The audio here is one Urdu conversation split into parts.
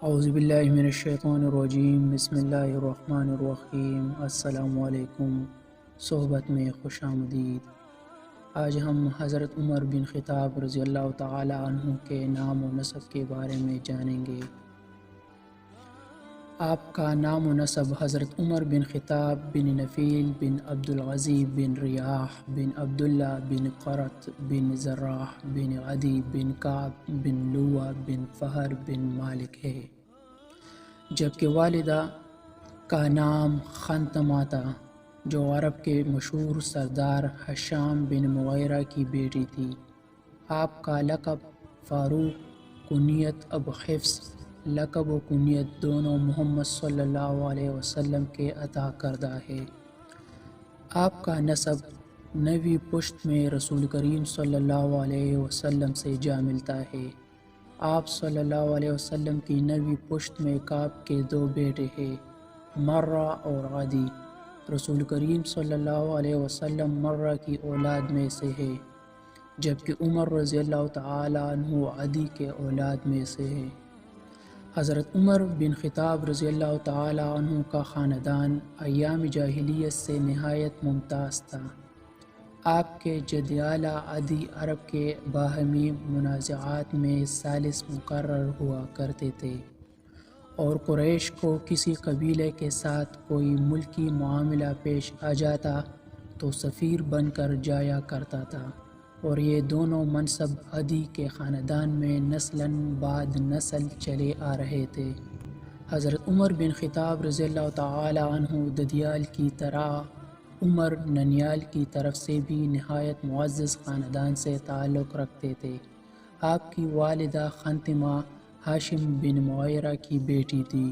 اعوذ باللہ من الشیطان الرجیم، بسم اللہ الرحمن الرحیم۔ السلام علیکم، صحبت میں خوش آمدید۔ آج ہم حضرت عمر بن خطاب رضی اللہ تعالی عنہ کے نام و نسب کے بارے میں جانیں گے۔ آپ کا نام و نسب حضرت عمر بن خطاب بن نفیل بن عبدالعزیز بن ریاح بن عبداللہ بن قرط بن زراح بن عدی بن کعب بن لؤ بن فہر بن مالک ہے، جبکہ والدہ کا نام خنتمہ تھا، جو عرب کے مشہور سردار ہشام بن مغیرہ کی بیٹی تھی۔ آپ کا لقب فاروق، کنیت ابو حفص، لقب و کنیت دونوں محمد صلی اللہ علیہ وسلم کے عطا کردہ ہے۔ آپ کا نسب نویں پشت میں رسول کریم صلی اللہ علیہ وسلم سے جا ملتا ہے۔ آپ صلی اللہ علیہ وسلم کی نویں پشت میں کعب کے دو بیٹے ہیں، مرہ اور عدی۔ رسول کریم صلی اللہ علیہ وسلم مرہ کی اولاد میں سے ہے، جبکہ عمر رضی اللہ تعالی عنہ عدی کے اولاد میں سے ہے۔ حضرت عمر بن خطاب رضی اللہ تعالی عنہ کا خاندان ایام جاہلیت سے نہایت ممتاز تھا۔ آپ کے جد اعلیٰ عدی عرب کے باہمی منازعات میں ثالث مقرر ہوا کرتے تھے، اور قریش کو کسی قبیلے کے ساتھ کوئی ملکی معاملہ پیش آ جاتا تو سفیر بن کر جایا کرتا تھا، اور یہ دونوں منصب عدی کے خاندان میں نسلاً بعد نسل چلے آ رہے تھے۔ حضرت عمر بن خطاب رضی اللہ تعالی عنہ ددیال کی طرح عمر ننیال کی طرف سے بھی نہایت معزز خاندان سے تعلق رکھتے تھے۔ آپ کی والدہ خنتمہ ہاشم بن مغیرہ کی بیٹی تھی،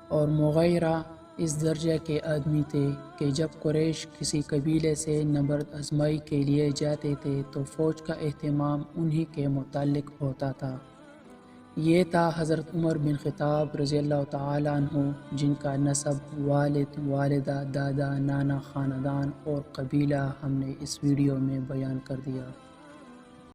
اور مغیرہ اس درجے کے آدمی تھے کہ جب قریش کسی قبیلے سے نبرد آزمائی کے لیے جاتے تھے تو فوج کا اہتمام انہی کے متعلق ہوتا تھا۔ یہ تھا حضرت عمر بن خطاب رضی اللہ تعالی عنہ، جن کا نسب، والد، والدہ، دادا، نانا، خاندان اور قبیلہ ہم نے اس ویڈیو میں بیان کر دیا۔